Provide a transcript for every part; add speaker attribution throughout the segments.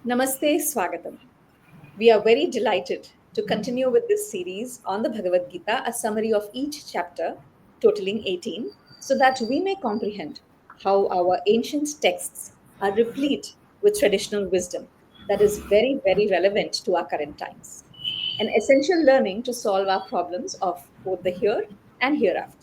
Speaker 1: Namaste, Swagatam. We are very delighted to continue with this series on the Bhagavad Gita, a summary of each chapter, totaling 18, so that we may comprehend how our ancient texts are replete with traditional wisdom that is very, very relevant to our current times. An essential learning to solve our problems of both the here and hereafter.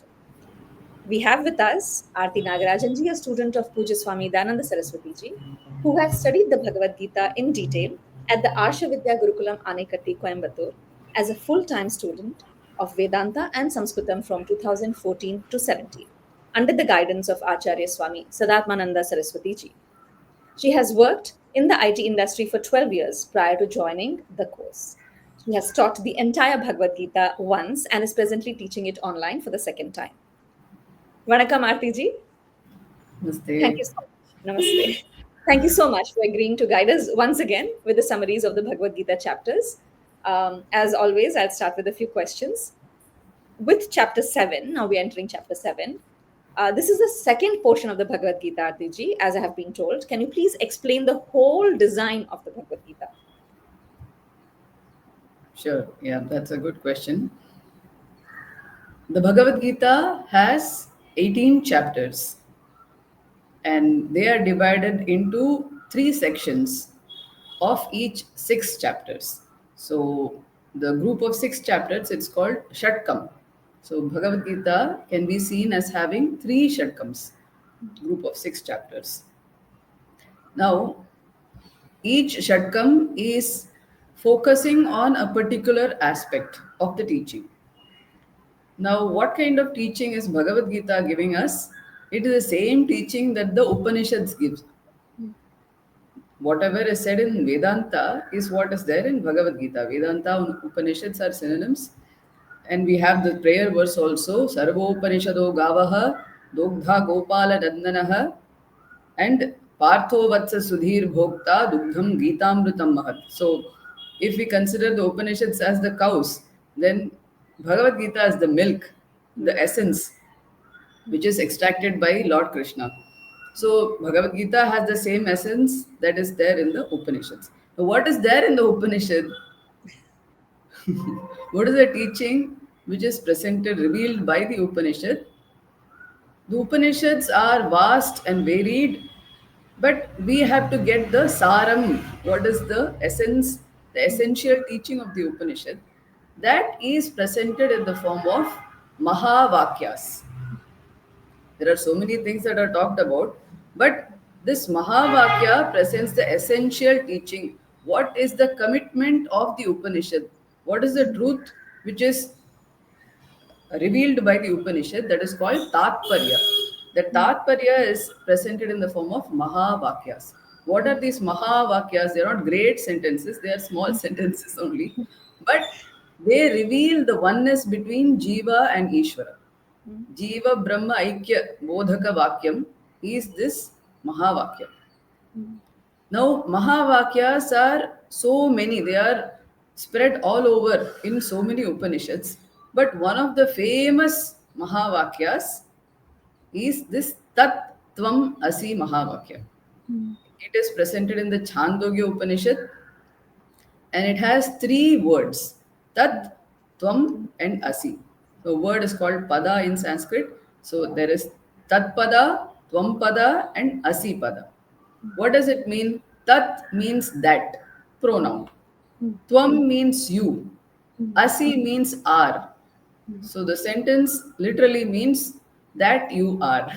Speaker 1: We have with us Arati Nagarajan ji, a student of Puja Swami Dananda Saraswati ji, who has studied the Bhagavad Gita in detail at the Arsha Vidya Gurukulam Anekatti, Coimbatore, as a full-time student of Vedanta and Sanskritam from 2014 to 17, under the guidance of Acharya Swami Sadatmananda Saraswati ji. She has worked in the IT industry for 12 years prior to joining the course. She has taught the entire Bhagavad Gita once and is presently teaching it online for the second time. Vanakkam, Aarti ji. Thank
Speaker 2: Namaste.
Speaker 1: you so much. Namaste. Thank you so much for agreeing to guide us once again with the summaries of the Bhagavad Gita chapters. As always, I'll start with a few questions. With chapter 7, now we're entering chapter 7. This is the second portion of the Bhagavad Gita, Aarti ji, as I have been told. Can you please explain the whole design of the Bhagavad Gita?
Speaker 2: Sure. Yeah, that's a good question. The Bhagavad Gita has 18 chapters and they are divided into three sections of each six chapters. So the group of six chapters, it's called Shatkam. So Bhagavad Gita can be seen as having three Shatkams, group of six chapters. Now, each Shatkam is focusing on a particular aspect of the teaching. Now, what kind of teaching is Bhagavad Gita giving us? It is the same teaching that the Upanishads gives. Whatever is said in Vedanta is what is there in Bhagavad Gita. Vedanta and Upanishads are synonyms. And we have the prayer verse also, Sarvo Upanishado Gavaha, Dogdha Gopala Dandanaha, and Partho Vatsa Sudhir Bhokta Dugdham Gitamrutam Mahat. So, if we consider the Upanishads as the cows, then Bhagavad Gita as the milk, the essence, which is extracted by Lord Krishna. So, Bhagavad Gita has the same essence that is there in the Upanishads. Now, what is there in the Upanishad? What is the teaching which is presented, revealed by the Upanishad? The Upanishads are vast and varied, but we have to get the saram. What is the essence, the essential teaching of the Upanishad? That is presented in the form of Mahavakyas. There are so many things that are talked about, but this Mahavakya presents the essential teaching. What is the commitment of the Upanishad? What is the truth which is revealed by the Upanishad, that is called Tatparya. The Tatparya is presented in the form of Mahavakyas. What are these Mahavakyas? They are not great sentences, they are small sentences only. But they reveal the oneness between Jiva and Ishvara. Jiva Brahma Aikya Bodhaka Vakyam is this Mahavakya. Now, Mahavakyas are so many, they are spread all over in so many Upanishads. But one of the famous Mahavakyas is this Tat Tvam Asi Mahavakya. It is presented in the Chandogya Upanishad and it has three words, Tat, Tvam, and Asi. The word is called Pada in Sanskrit. So there is Tat Pada, Tvam Pada, and Asi Pada. What does it mean? Tat means that, pronoun. Tvam means you. Asi means are. So the sentence literally means that you are.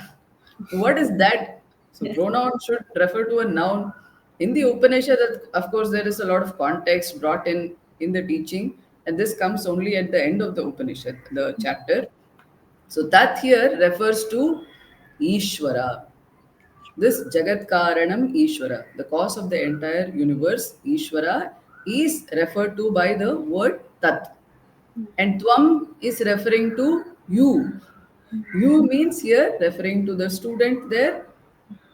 Speaker 2: What is that? So pronoun should refer to a noun. In the Upanishad, of course, there is a lot of context brought in the teaching, and this comes only at the end of the Upanishad, the chapter. So that here refers to Ishvara. This Jagat Karanam Ishvara, the cause of the entire universe, Ishvara, is referred to by the word Tat. And Tvam is referring to you. You means here referring to the student there,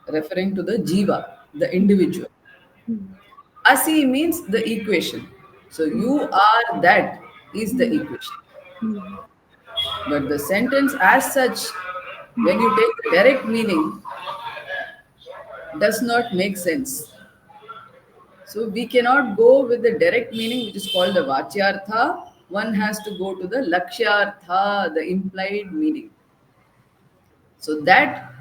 Speaker 2: referring to the Jiva, the individual. Asi means the equation. So you are that is the equation. But the sentence as such, when you take the direct meaning, does not make sense. So we cannot go with the direct meaning, which is called the Vachyartha. One has to go to the Lakshyartha, the implied meaning. So that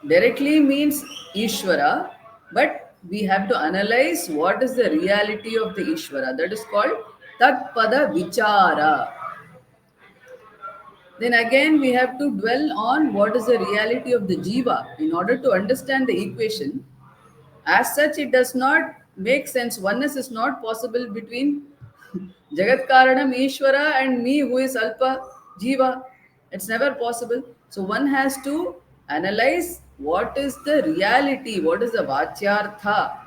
Speaker 2: directly means Ishvara, but we have to analyze what is the reality of the Ishvara. That is called Tatpada Vichara. Then again, we have to dwell on what is the reality of the Jiva in order to understand the equation. As such, it does not make sense. Oneness is not possible between Jagat Karanam, Ishvara, and me, who is Alpa, Jiva. It's never possible. So one has to analyze what is the reality, what is the Vachyartha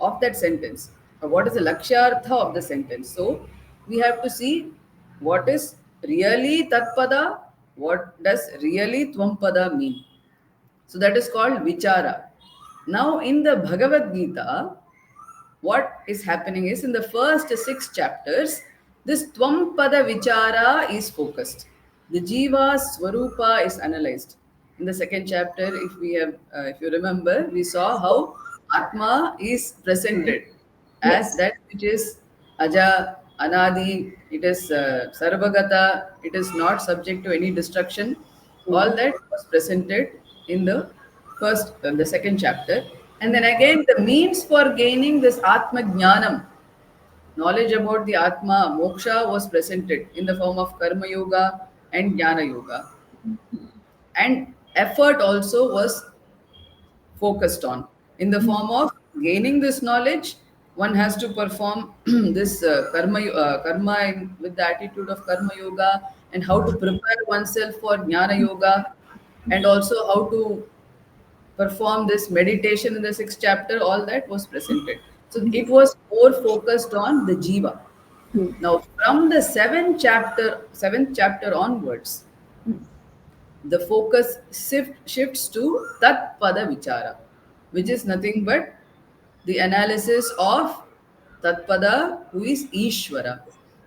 Speaker 2: of that sentence, or what is the Lakshyartha of the sentence. So we have to see what is really Tatpada, what does really Tvampada mean. So that is called Vichara. Now, in the Bhagavad Gita, what is happening is in the first six chapters, this Tvampada Vichara is focused. The Jiva Swarupa is analyzed. In the second chapter, if you remember, we saw how Atma is
Speaker 1: Hmm.
Speaker 2: presented as
Speaker 1: Yes.
Speaker 2: that which is Aja, Anadi, it is Sarvagata, it is not subject to any destruction. All
Speaker 1: Hmm.
Speaker 2: that was presented in the second chapter. And then again, the means for gaining this Atma Jnanam, knowledge about the Atma, moksha was presented in the form of Karma Yoga and Jnana Yoga. And effort also was focused on in the form of gaining this knowledge. One has to perform this karma with the attitude of karma yoga, and how to prepare oneself for jnana yoga, and also how to perform this meditation in the sixth chapter. All that was presented, so it was more focused on the jiva. Now from the seventh chapter onwards, the focus shifts to Tat Pada Vichara, which is nothing but the analysis of Tat Pada, who is Ishvara.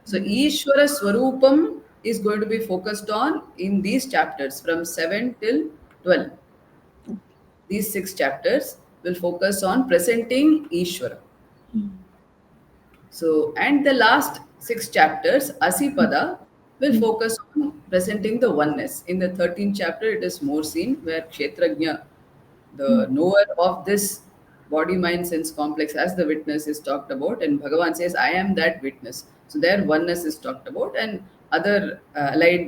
Speaker 2: So, Ishvara Swarupam is going to be focused on in these chapters from 7 till 12. These six chapters will focus on presenting Ishvara. So, and the last six chapters, Asipada, will focus on presenting the oneness. In the 13th chapter, it is more seen where Kshetrajna, the knower of this body, mind, sense complex, as the witness is talked about, and Bhagavan says, I am that witness. So, there oneness is talked about, and other allied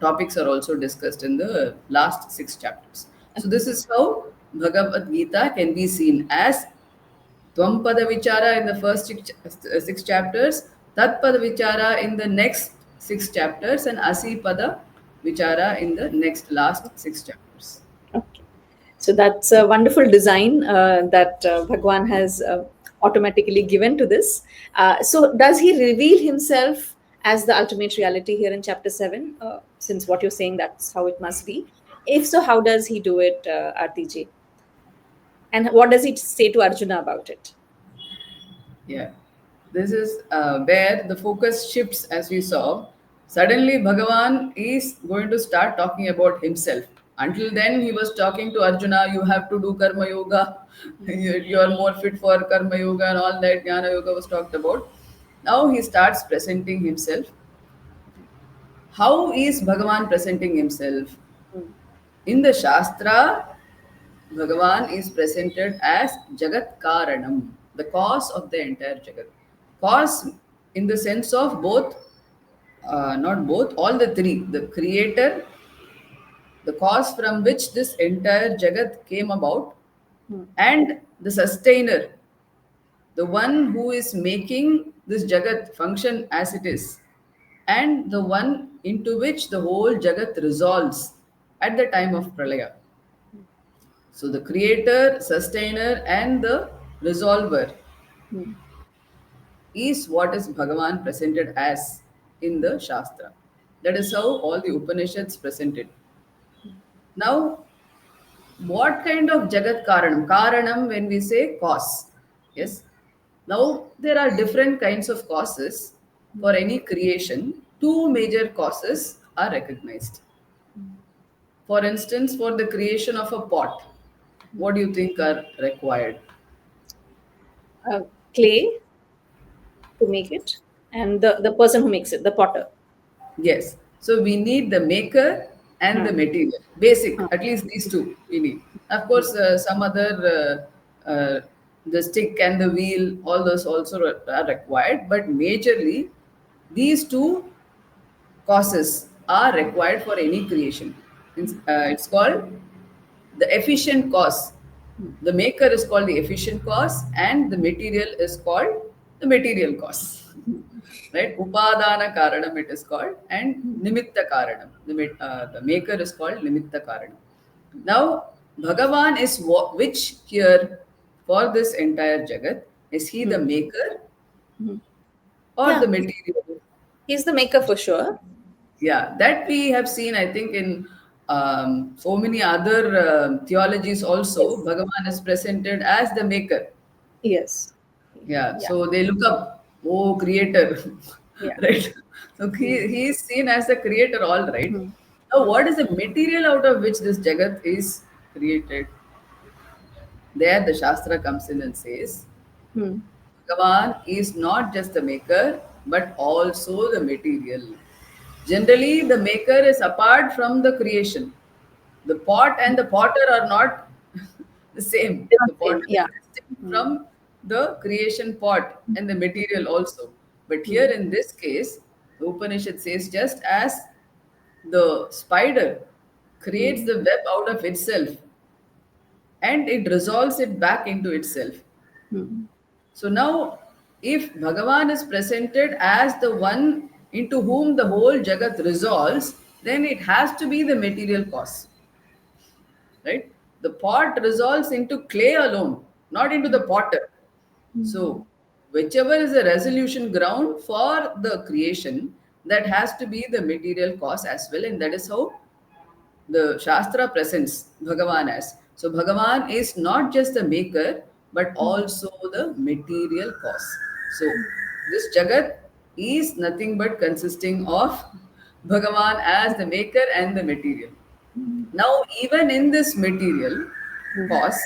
Speaker 2: topics are also discussed in the last six chapters. So, this is how Bhagavad Gita can be seen as Tvampada Vichara in the first six chapters, Tatpada Vichara in the next six chapters, and Asipada Vichara in the next last six chapters.
Speaker 1: Okay. So that's a wonderful design that Bhagwan has automatically given to this. So does he reveal himself as the ultimate reality here in chapter 7? Since what you're saying, that's how it must be. If so, how does he do it, RTJ? And what does he say to Arjuna about it?
Speaker 2: Yeah. This is where the focus shifts as we saw. Suddenly, Bhagavan is going to start talking about himself. Until then, he was talking to Arjuna, you have to do Karma Yoga, you are more fit for Karma Yoga, and all that Jnana Yoga was talked about. Now he starts presenting himself. How is Bhagavan presenting himself?
Speaker 1: Hmm.
Speaker 2: In the Shastra, Bhagavan is presented as Jagat Karanam, the cause of the entire Jagat. Cause in the sense of both, not both, all the three, the creator, the cause from which this entire Jagat came about,
Speaker 1: Hmm.
Speaker 2: and the sustainer, the one who is making this Jagat function as it is, and the one into which the whole Jagat resolves at the time of Pralaya. So the creator, sustainer, and the resolver
Speaker 1: Hmm.
Speaker 2: is what is Bhagavan presented as in the Shastra. That is how all the Upanishads presented. Now, what kind of Jagat Karanam? Karanam, when we say cause. Yes. Now, there are different kinds of causes for any creation. Two major causes are recognized. For instance, for the creation of a pot, what do you think are required?
Speaker 1: clay to make it, and the person who makes it, the potter.
Speaker 2: Yes. So we need the maker and the
Speaker 1: Huh.
Speaker 2: material. Basic,
Speaker 1: Huh.
Speaker 2: at least these two we need. Of
Speaker 1: Hmm.
Speaker 2: course, some other, the stick and the wheel, all those also are required. But majorly, these two causes are required for any creation. It's called the efficient cause.
Speaker 1: Hmm.
Speaker 2: The maker is called the efficient cause, and the material is called the material cause. Right? Upadana Karanam it is called, and
Speaker 1: Hmm.
Speaker 2: Nimitta Karanam. The maker is called Nimitta Karanam. Now, Bhagavan is which here for this entire Jagat? Is he the
Speaker 1: Hmm.
Speaker 2: maker
Speaker 1: Hmm.
Speaker 2: or
Speaker 1: Yeah,
Speaker 2: the material?
Speaker 1: he's the maker for sure.
Speaker 2: Yeah, that we have seen, I think, in so many other theologies also.
Speaker 1: Yes.
Speaker 2: Bhagavan is presented as the maker.
Speaker 1: Yes.
Speaker 2: Yeah,
Speaker 1: Yeah.
Speaker 2: so they look up, oh, creator,
Speaker 1: Yeah.
Speaker 2: right? So
Speaker 1: Hmm.
Speaker 2: he is seen as the creator, all right.
Speaker 1: Hmm.
Speaker 2: Now, what is the material out of which this Jagat is created? There, the Shastra comes in and says,
Speaker 1: Hmm.
Speaker 2: Bhagavan is not just the maker, but also the material. Generally, the maker is apart from the creation. The pot and the potter are not the same.
Speaker 1: They're not
Speaker 2: The
Speaker 1: same.
Speaker 2: potter
Speaker 1: Yeah.
Speaker 2: is distinct
Speaker 1: Hmm.
Speaker 2: from the creation pot and the material also. But here
Speaker 1: Hmm.
Speaker 2: in this case, the Upanishad says just as the spider creates
Speaker 1: Hmm.
Speaker 2: the web out of itself and it resolves it back into itself.
Speaker 1: Hmm.
Speaker 2: So now, if Bhagavan is presented as the one into whom the whole Jagat resolves, then it has to be the material cause, right? The pot resolves into clay alone, not into the potter.
Speaker 1: Hmm.
Speaker 2: So, whichever is the resolution ground for the creation, that has to be the material cause as well, and that is how the Shastra presents Bhagavan as. So Bhagavan is not just the maker, but also the material cause. So this Jagat is nothing but consisting of Bhagavan as the maker and the material. Now, even in this material
Speaker 1: Hmm.
Speaker 2: cause,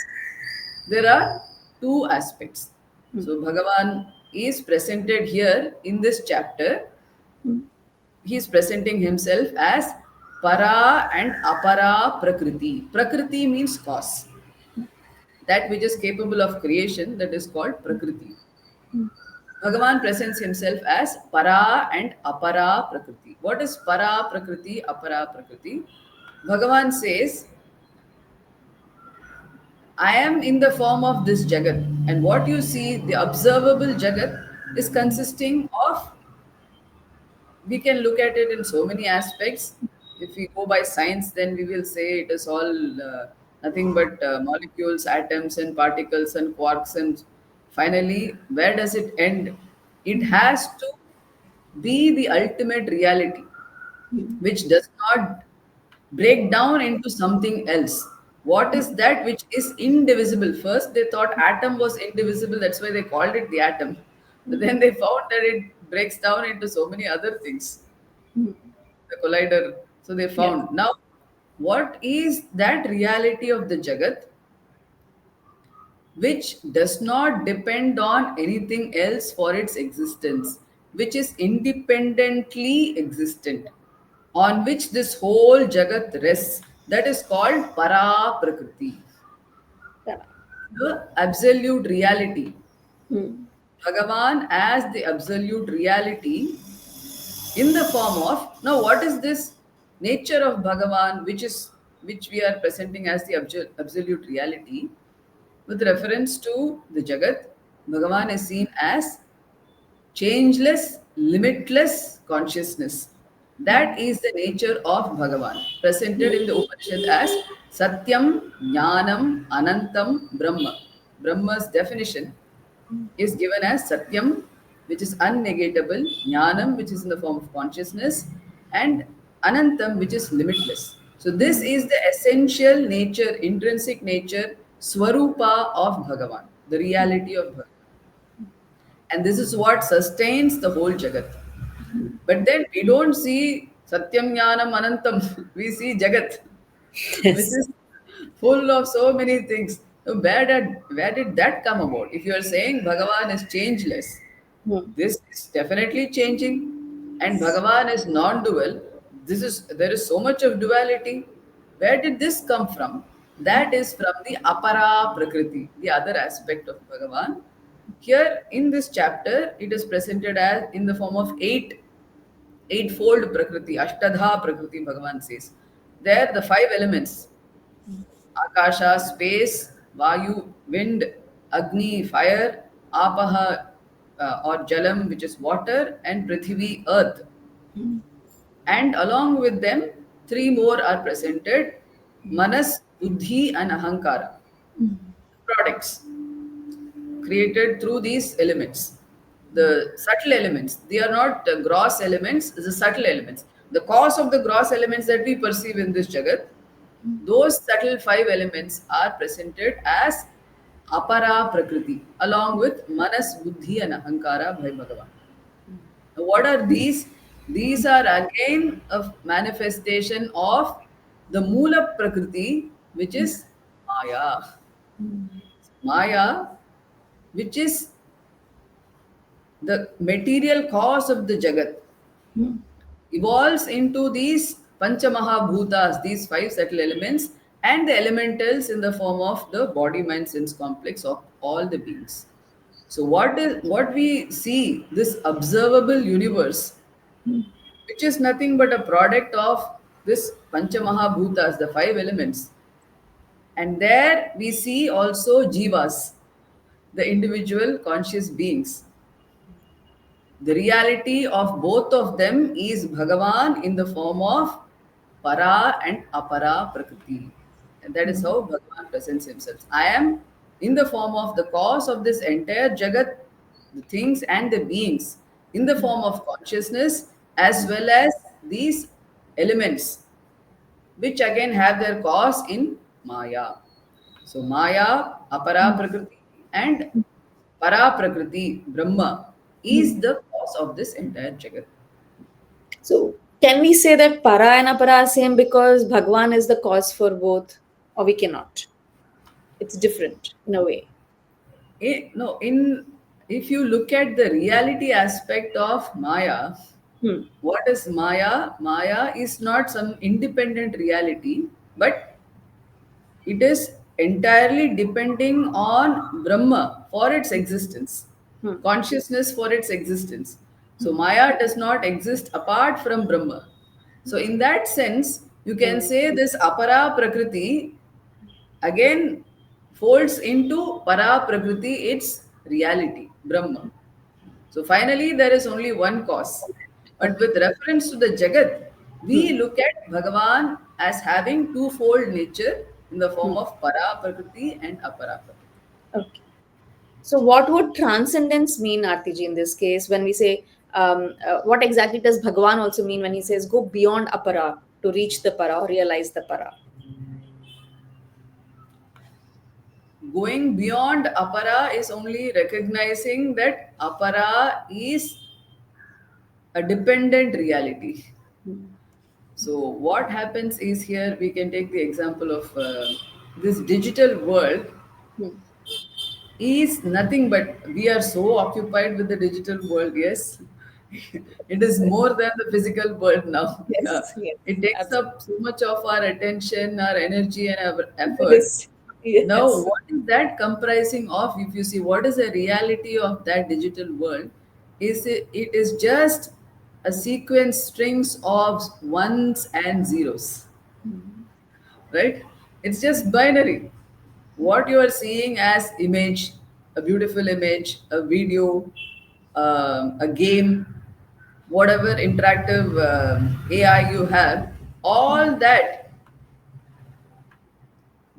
Speaker 2: there are two aspects.
Speaker 1: Hmm.
Speaker 2: So Bhagavan is presented here in this chapter.
Speaker 1: Hmm.
Speaker 2: He is presenting himself as paraa and aparaa prakriti. Prakriti means cause. That which is capable of creation, that is called prakriti.
Speaker 1: Hmm.
Speaker 2: Bhagavan presents himself as para and apara prakriti. What is para prakriti, apara prakriti? Bhagavan says, I am in the form of this jagat, and what you see, the observable jagat, is consisting of, we can look at it in so many aspects. If we go by science, then we will say it is all nothing but molecules, atoms, and particles, and quarks. And finally, where does it end? It has to be the ultimate reality,
Speaker 1: Hmm.
Speaker 2: which does not break down into something else. What is that which is indivisible? First, they thought atom was indivisible, that's why they called it the atom. But then they found that it breaks down into so many other things,
Speaker 1: Hmm.
Speaker 2: the collider. So they
Speaker 1: Yes.
Speaker 2: found. Now, what is that reality of the Jagat which does not depend on anything else for its existence, which is independently existent, on which this whole Jagat rests? That is called Para Prakriti,
Speaker 1: Yeah.
Speaker 2: the absolute reality.
Speaker 1: Hmm.
Speaker 2: Bhagavan as the absolute reality in the form of, now what is this nature of Bhagavan, which we are presenting as the absolute reality? With reference to the Jagat, Bhagavan is seen as changeless, limitless consciousness. That is the nature of Bhagavan, presented in the Upanishad as Satyam, Jnanam, Anantam, Brahma. Brahma's definition is given as Satyam, which is unnegatable, Jnanam, which is in the form of consciousness, and Anantam, which is limitless. So, this
Speaker 1: Hmm.
Speaker 2: is the essential nature, intrinsic nature, Swarupa of Bhagavan, the reality of Bhagavan. And this is what sustains the whole Jagat. But then we don't see Satyam Jnanam Anantam, we see Jagat, which
Speaker 1: Yes.
Speaker 2: is full of so many things. So where did that come about? If you are saying Bhagavan is changeless,
Speaker 1: Hmm.
Speaker 2: this is definitely changing, and Bhagavan is non-dual. There is so much of duality. Where did this come from? That is from the aparaa prakriti, the other aspect of Bhagavan. Here in this chapter, it is presented as in the form of eightfold prakriti, ashtadha prakriti. Bhagavan says there the five elements: Akasha, space, Vayu, wind, Agni, fire, Apaha or Jalam, which is water, and Prithvi, earth. And along with them, three more are presented: Manas, Buddhi, and Ahankara. Products created through these elements. The subtle elements, they are not gross elements, the subtle elements. The cause of the gross elements that we perceive in this Jagat, those subtle five elements are presented as apara prakriti along with manas, buddhi, and ahankara by Bhagavan. Now, what are these? These are again a manifestation of the Mula Prakriti, which is Maya. Maya, which is the material cause of the Jagat, evolves into these Panchamahabhutas, these five subtle elements, and the elementals in the form of the body mind sense complex of all the beings. So what we see, this observable universe, which is nothing but a product of this Panchamahabhutas, the five elements. And there we see also jivas, the individual conscious beings. The reality of both of them is Bhagavan in the form of para and apara prakriti. And that is how Bhagavan presents himself. I am in the form of the cause of this entire Jagat, the things and the beings, in the form of consciousness, as well as these elements, which again have their cause in Maya. So Maya, Apara Prakriti, and Para Prakriti, Brahma, is the cause of this entire Jagat.
Speaker 1: So, can we say that para and apara are same because Bhagwan is the cause for both, or we cannot? It's different in a way.
Speaker 2: No, in if you look at the reality aspect of Maya,
Speaker 1: Hmm.
Speaker 2: what is Maya? Maya is not some independent reality, but it is entirely depending on Brahma for its existence,
Speaker 1: Hmm.
Speaker 2: consciousness for its existence. So Maya does not exist apart from Brahma. So in that sense, you can say this apara prakriti again folds into para prakriti, its reality, Brahma. So finally, there is only one cause. But
Speaker 1: Okay.
Speaker 2: with reference to the Jagat, we
Speaker 1: Hmm.
Speaker 2: look at Bhagavan as having twofold nature in the form
Speaker 1: Hmm.
Speaker 2: of para prakriti and apara prakriti.
Speaker 1: Okay. So, what would transcendence mean, Artiji, in this case, when we say, what exactly does Bhagavan also mean when he says go beyond apara to reach the para or realize the para?
Speaker 2: Going beyond apara is only recognizing that apara is a dependent reality. So what happens is, here we can take the example of this digital world
Speaker 1: Hmm.
Speaker 2: is nothing but we are so occupied with the digital world. Yes, it is more than the physical world now. Yeah,
Speaker 1: Yes, yes,
Speaker 2: it takes
Speaker 1: absolutely.
Speaker 2: up so much of our attention, our energy, and our
Speaker 1: It
Speaker 2: effort.
Speaker 1: is.
Speaker 2: Now,
Speaker 1: Yes.
Speaker 2: what is that comprising of? If you see what is the reality of that digital world, it is just a sequence strings of ones and zeros, right? It's just binary. What you are seeing as image, a beautiful image, a video, a game, whatever interactive AI you have, all that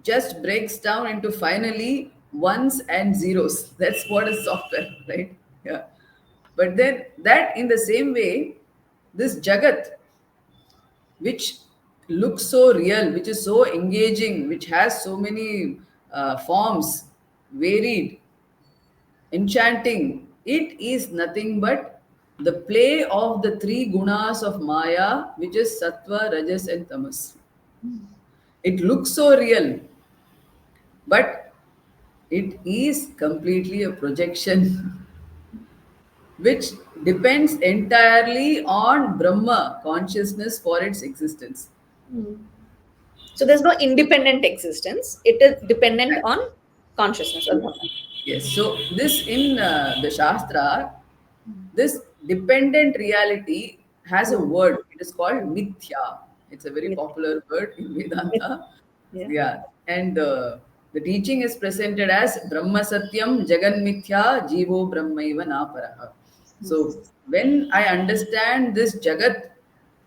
Speaker 2: just breaks down into finally ones and zeros. That's what is software, right? Yeah. But then that in the same way, this Jagat, which looks so real, which is so engaging, which has so many forms, varied, enchanting, it is nothing but the play of the three gunas of Maya, which is Sattva, Rajas, and Tamas. It looks so real, but It is completely a projection which depends entirely on Brahma consciousness for its existence.
Speaker 1: Mm. So there's no independent existence. It is dependent on consciousness or Brahman.
Speaker 2: Yes, so this in the Shastra, this dependent reality has a
Speaker 1: Mm.
Speaker 2: word. It is called mithya. It's a very
Speaker 1: Myth.
Speaker 2: popular word in
Speaker 1: Myth.
Speaker 2: Vedanta.
Speaker 1: Yeah.
Speaker 2: Yeah, and the teaching is presented as Brahma Satyam Jagan Mithya Jivo Brahmaiva Naparaha. So when I understand this Jagat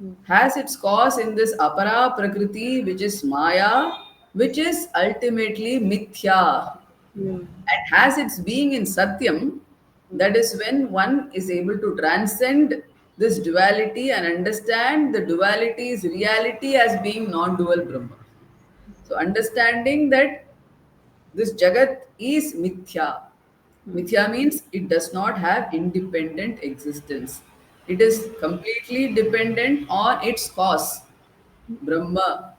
Speaker 1: Mm.
Speaker 2: has its cause in this aparaa prakriti, which is Maya, which is ultimately Mithya,
Speaker 1: Mm.
Speaker 2: and has its being in Satyam. That is when one is able to transcend this duality and understand the duality's reality as being non dual Brahma. So, understanding that this Jagat is Mithya.
Speaker 1: Mm.
Speaker 2: Mithya means it does not have independent existence. It is completely dependent on its cause, Brahma,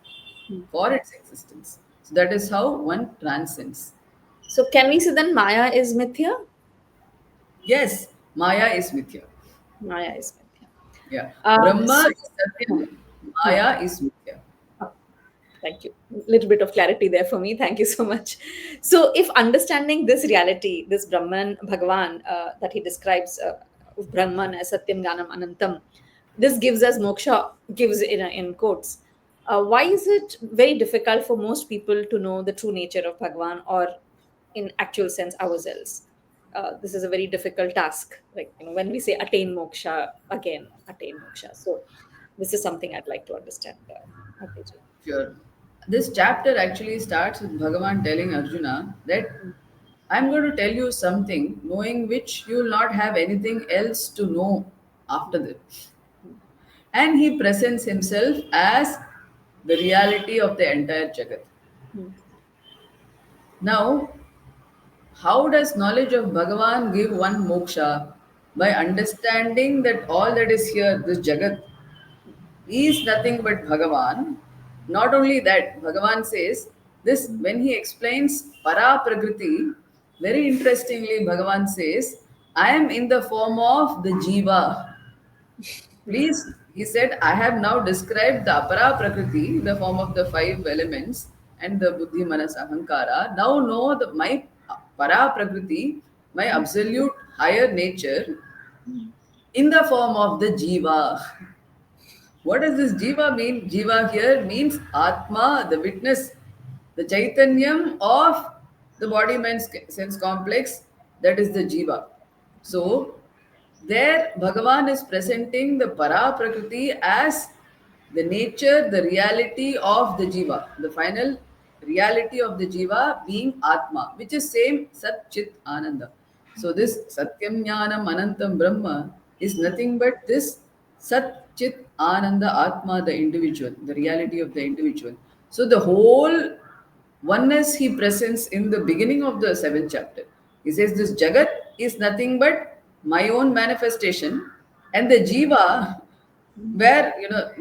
Speaker 1: Mm.
Speaker 2: for its existence. So that is how one transcends.
Speaker 1: So can we say then Maya is Mithya?
Speaker 2: Yes, Maya is Mithya.
Speaker 1: Maya is Mithya.
Speaker 2: Yeah.
Speaker 1: So,
Speaker 2: Brahma is
Speaker 1: hmm,
Speaker 2: Satyam,
Speaker 1: hmm.
Speaker 2: Maya is Mithya.
Speaker 1: Oh, thank you. Little bit of clarity there for me. Thank you so much. So, if understanding this reality, this Brahman, Bhagavan, that he describes Brahman as Satyam Ganam Anantam, this gives us moksha, gives in quotes. Why is it very difficult for most people to know the true nature of Bhagavan or, in actual sense, ourselves? This is a very difficult task. Like, when we say attain moksha, again, attain moksha. So, this is something I'd like to understand. Aditi.
Speaker 2: Sure. This chapter actually starts with Bhagavan telling Arjuna that I'm going to tell you something, knowing which you will not have anything else to know after that. And he presents himself as the reality of the entire Jagat.
Speaker 1: Hmm.
Speaker 2: Now, how does knowledge of Bhagavan give one moksha? By understanding that all that is here, this Jagat, is nothing but Bhagavan. Not only that, Bhagavan says this when he explains paraa prakriti, very interestingly, Bhagavan says, I am in the form of the jiva. Please, he said, I have now described the aparaa prakriti in the form of the five elements and the buddhi, manas, ahankara. Now know the my para prakriti, my absolute higher nature, in the form of the jiva. What does this jiva mean? Jiva here means Atma, the witness, the Chaitanyam of the body mind sense complex, that is the jiva. So, there Bhagavan is presenting the para prakriti as the nature, the reality of the jiva, the final reality of the jiva being Atma, which is same Sat Chit Ananda. So this Satyam Jnanam Anantam Brahma is nothing but this Sat Chit Ananda Atma, the individual, the reality of the individual. So the whole oneness he presents in the beginning of the seventh chapter. He says this Jagat is nothing but my own manifestation, and the Jiva, where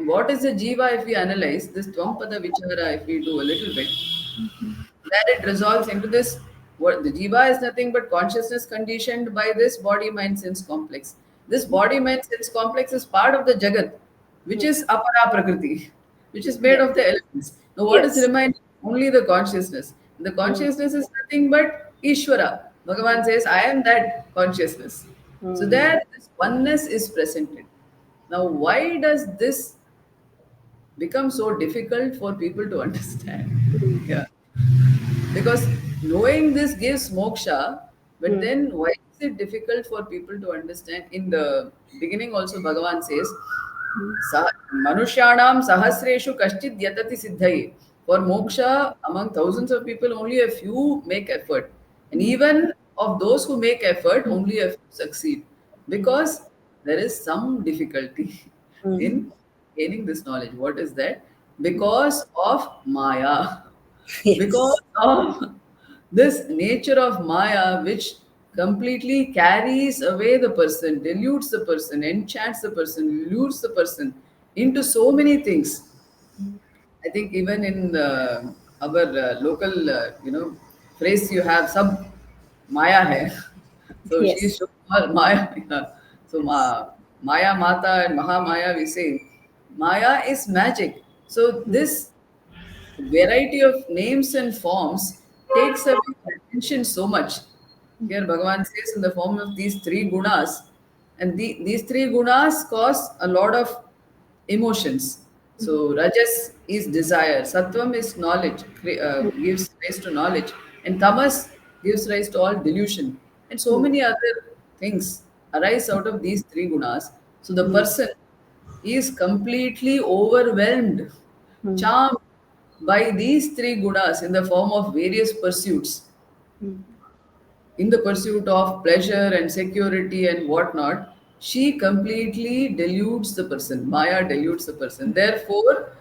Speaker 2: what is the Jiva if we analyze this Tvampada Vichara, if we do a little bit, where it resolves into this what the jiva is nothing but consciousness conditioned by this body mind sense complex. This body mind sense complex is part of the jagat, which is apara prakriti, which is made
Speaker 1: Yes.
Speaker 2: of the elements. Now what is
Speaker 1: Yes.
Speaker 2: remaining? Only the consciousness. The
Speaker 1: Mm.
Speaker 2: consciousness is nothing but Ishvara. Bhagavan says, I am that consciousness. So
Speaker 1: Mm.
Speaker 2: there this oneness is presented. Now why does this become so difficult for people to understand? Yeah, because knowing this gives moksha, but
Speaker 1: Mm.
Speaker 2: then why is it difficult for people to understand? In the beginning also Bhagavan says, Manushyanam sahasreshu kashchid yatati siddhaye. For moksha, among thousands of people, only a few make effort. And even of those who make effort, only a few succeed. Because there is some difficulty
Speaker 1: Mm.
Speaker 2: in gaining this knowledge. What is that? Because of Maya.
Speaker 1: Yes.
Speaker 2: Because of this nature of Maya, which completely carries away the person, dilutes the person, enchants the person, lures the person into so many things. I think even in our local, phrase you have, sab Maya hai. So she is
Speaker 1: Yes.
Speaker 2: showing all Maya. Yeah. So
Speaker 1: Yes.
Speaker 2: Maya Mata and Mahamaya, we say Maya is magic. So
Speaker 1: Mm,
Speaker 2: this variety of names and forms takes away the attention so much. Here Bhagavan says in the form of these three gunas, and these three gunas cause a lot of emotions. So Rajas is desire, Sattvam is knowledge, gives rise to knowledge, and Tamas gives rise to all delusion, and so
Speaker 1: mm,
Speaker 2: many other things arise out of these three gunas. So the
Speaker 1: mm,
Speaker 2: person is completely overwhelmed,
Speaker 1: mm,
Speaker 2: charmed by these three gunas in the form of various pursuits,
Speaker 1: mm,
Speaker 2: in the pursuit of pleasure and security and whatnot. She completely deludes the person. Maya deludes the person. Therefore,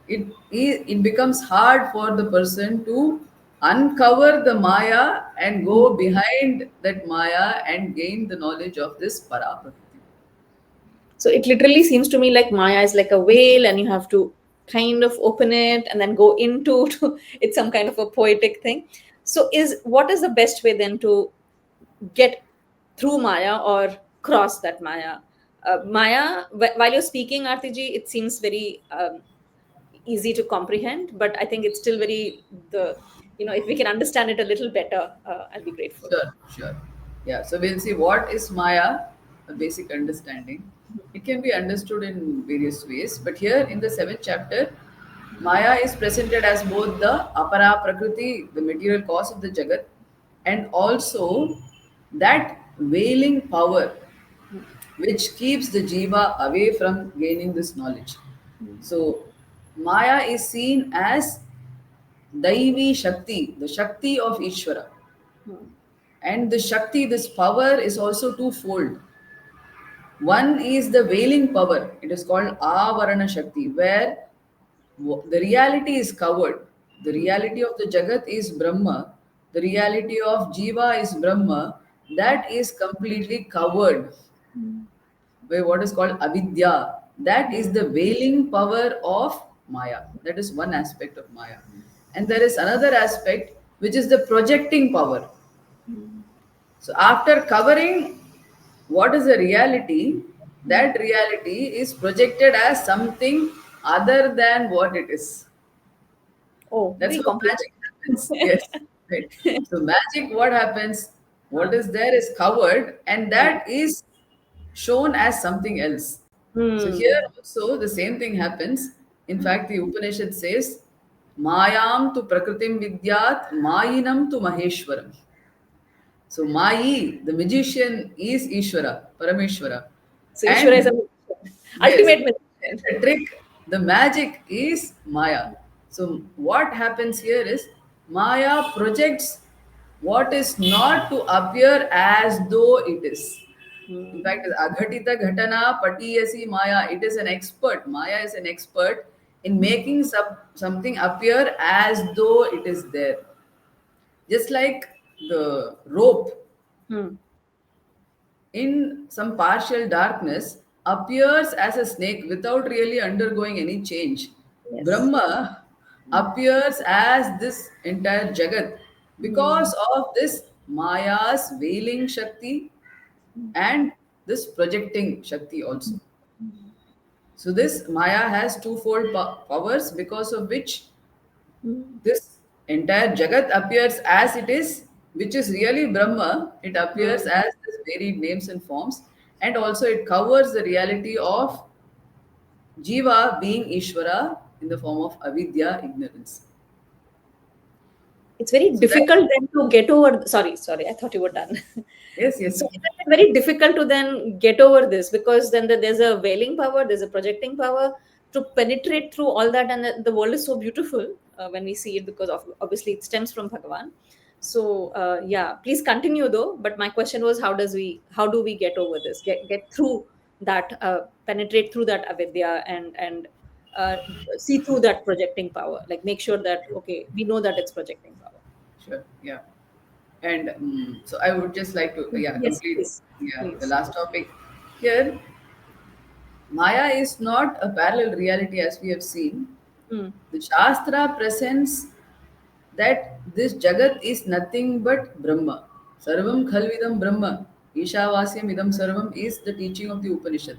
Speaker 2: it becomes hard for the person to uncover the Maya and
Speaker 1: mm.
Speaker 2: go behind that Maya and gain the knowledge of this para prakriti.
Speaker 1: So it literally seems to me like Maya is like a whale, and you have to kind of open it and then go into it's some kind of a poetic thing. So is what is the best way then to get through Maya or cross that Maya? Maya, while you're speaking, Artiji, it seems very easy to comprehend, but I think it's still very if we can understand it a little better, I'll be grateful.
Speaker 2: Sure, sure. Yeah, so we'll see what is Maya, a basic understanding. It can be understood in various ways, but here in the seventh chapter, Maya is presented as both the aparaa prakriti, the material cause of the jagat, and also that veiling power which keeps the jiva away from gaining this knowledge. So, Maya is seen as Daivi Shakti, the Shakti of Ishvara. And the Shakti, this power, is also twofold. One is the veiling power, it is called Avarana Shakti, where the reality is covered. The reality of the Jagat is Brahma, the reality of Jiva is Brahma, that is completely covered by what is called Avidya. That is the veiling power of Maya. That is one aspect of Maya. And there is another aspect which is the projecting power. So after covering what is the reality, that reality is projected as something other than what it is.
Speaker 1: Oh,
Speaker 2: That's
Speaker 1: very
Speaker 2: how
Speaker 1: complicated.
Speaker 2: magic happens. Yes, right. So magic, what happens? What is there is covered, and that is shown as something else. So here
Speaker 1: Hmm.
Speaker 2: also the same thing happens. In fact, the Upanishad says, "Mayam tu prakritim vidyat, mayinam tu maheshwaram." So Mayi, the magician, is Ishvara, Parameshwara.
Speaker 1: So Ishvara is
Speaker 2: And
Speaker 1: a magician,
Speaker 2: yes,
Speaker 1: ultimate magician.
Speaker 2: the trick, the magic is Maya. So what happens here is Maya projects what is not to appear as though it is. In fact,
Speaker 1: Hmm.
Speaker 2: Aghatita Ghatana Patiyasi Maya, it is an expert. Maya is an expert in making something appear as though it is there. Just like the rope
Speaker 1: Hmm.
Speaker 2: in some partial darkness appears as a snake without really undergoing any change.
Speaker 1: Yes.
Speaker 2: Brahma appears as this entire Jagat
Speaker 1: Hmm.
Speaker 2: because of this Maya's veiling Shakti and this projecting Shakti also. So this Maya has twofold powers because of which
Speaker 1: Hmm.
Speaker 2: this entire Jagat appears as it is, which is really Brahma. It appears
Speaker 1: Hmm.
Speaker 2: as this varied names and forms, and also it covers the reality of Jiva being Ishvara in the form of avidya, ignorance.
Speaker 1: It's very
Speaker 2: So that,
Speaker 1: difficult then to get over. Sorry, I thought you were done.
Speaker 2: yes, yes,
Speaker 1: So it's very difficult to then get over this because then there's a veiling power, there's a projecting power to penetrate through all that, and the world is so beautiful when we see it because obviously it stems from Bhagavan. So yeah, please continue though. But my question was, how do we get over this, get through that, penetrate through that avidya and uh, see through that projecting power, like make sure that okay, we know that it's projecting power.
Speaker 2: sure, yeah. And so I would just like to, yeah,
Speaker 1: Yes,
Speaker 2: complete,
Speaker 1: please,
Speaker 2: yeah, the
Speaker 1: please.
Speaker 2: last topic. Here, Maya is not a parallel reality as we have seen.
Speaker 1: Hmm.
Speaker 2: The Shastra presents that this Jagat is nothing but Brahma. Sarvam Khalvidam Brahma. Ishavasyam Idam Sarvam is the teaching of the Upanishad.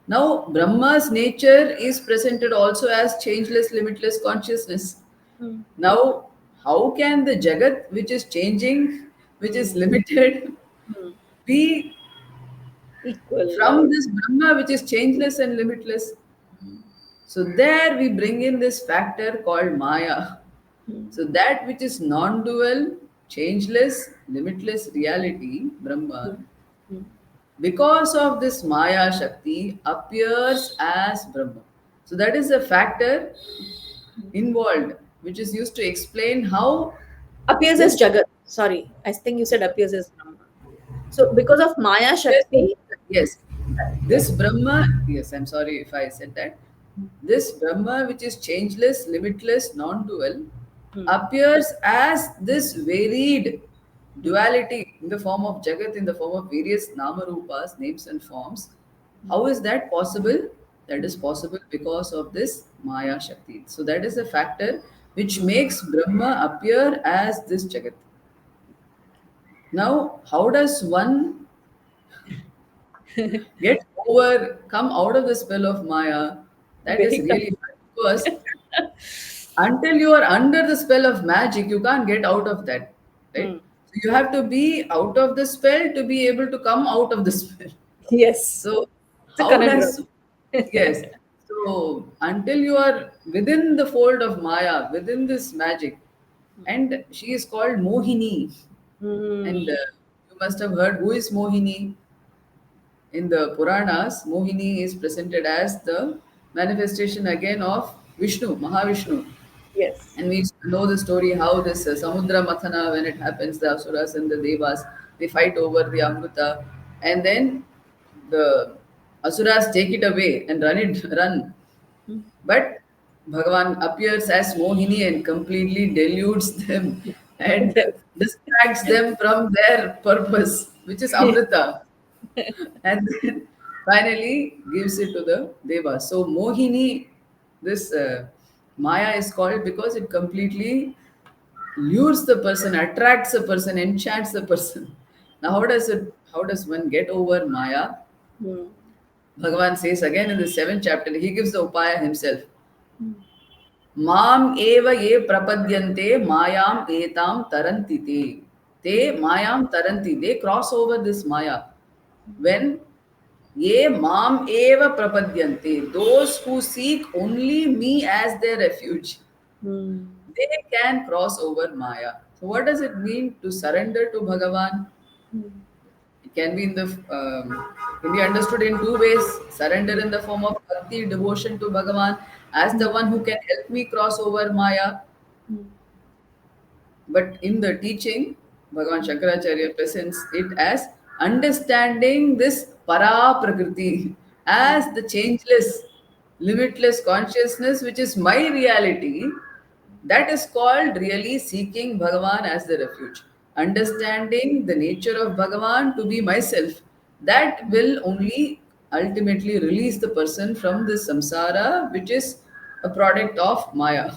Speaker 2: Now, Brahma's nature is presented also as changeless, limitless consciousness.
Speaker 1: Hmm.
Speaker 2: Now, how can the Jagat, which is changing, which is
Speaker 1: Hmm.
Speaker 2: limited,
Speaker 1: Hmm.
Speaker 2: be
Speaker 1: Equal
Speaker 2: from
Speaker 1: or
Speaker 2: this Brahma, which is changeless and limitless? So, there we bring in this factor called Maya.
Speaker 1: hmm.
Speaker 2: So, that which is non dual, changeless, limitless reality, Brahma,
Speaker 1: Hmm. Hmm.
Speaker 2: because of this Maya Shakti, appears as Brahma. So, that is a factor involved, which is used to explain how
Speaker 1: Appears as
Speaker 2: this
Speaker 1: Jagat. Sorry, I think you said appears as Brahma. So because of Maya
Speaker 2: yes,
Speaker 1: Shakti,
Speaker 2: yes, this Brahma, yes, I'm sorry if I said that. This Brahma, which is changeless, limitless, non dual,
Speaker 1: hmm.
Speaker 2: appears as this varied
Speaker 1: Hmm.
Speaker 2: duality in the form of Jagat, in the form of various Nama Rupas, names and forms.
Speaker 1: Hmm.
Speaker 2: How is that possible? That
Speaker 1: Hmm.
Speaker 2: is possible because of this Maya Shakti. So, that is a factor which
Speaker 1: Hmm.
Speaker 2: makes Brahma appear as this Jagat. Now, how does one get over, come out of the spell of Maya? That is
Speaker 1: Very
Speaker 2: really
Speaker 1: confused.
Speaker 2: hard because until you are under the spell of magic, you can't get out of that, right?
Speaker 1: Hmm.
Speaker 2: So you have to be out of the spell to be able to come out of the spell.
Speaker 1: Yes,
Speaker 2: So,
Speaker 1: it's a
Speaker 2: how
Speaker 1: conundrum.
Speaker 2: does, yes, so until you are within the fold of Maya, within this magic, and she is called Mohini, and
Speaker 1: Hmm.
Speaker 2: you must have heard who is Mohini. In the Puranas, Mohini is presented as the manifestation again of Vishnu, Mahavishnu.
Speaker 1: Yes.
Speaker 2: And we know the story how this Samudra Mathana, when it happens, the Asuras and the Devas, they fight over the Amrita, and then the Asuras take it away and run.
Speaker 1: Hmm.
Speaker 2: But Bhagavan appears as Mohini and completely deludes them and
Speaker 1: Yes.
Speaker 2: distracts them from their purpose, which is Amrita, and then finally gives it to the Deva. So Mohini, this Maya is called because it completely lures the person, attracts the person, enchants the person. Now, how does it? How does one get over Maya?
Speaker 1: Hmm.
Speaker 2: Bhagavan says again in the seventh chapter, he gives the upaya himself.
Speaker 1: Hmm.
Speaker 2: Mam eva ye prapadyante mayam etam taranti te. Te mayam taranti. They cross over this Maya. When ye mam eva prapadyante, those who seek only me as their refuge,
Speaker 1: Hmm.
Speaker 2: they can cross over Maya. So, what does it mean to surrender to Bhagavan?
Speaker 1: Hmm.
Speaker 2: It can be can be understood in two ways: surrender in the form of bhakti, devotion to Bhagavan, as
Speaker 1: Hmm.
Speaker 2: the one who can help me cross over Maya.
Speaker 1: Hmm.
Speaker 2: But in the teaching, Bhagavan Shankaracharya presents it as understanding this paraa prakriti as the changeless, limitless consciousness, which is my reality. That is called really seeking Bhagavan as the refuge. Understanding the nature of Bhagavan to be myself. That will only ultimately release the person from this samsara, which is a product of Maya.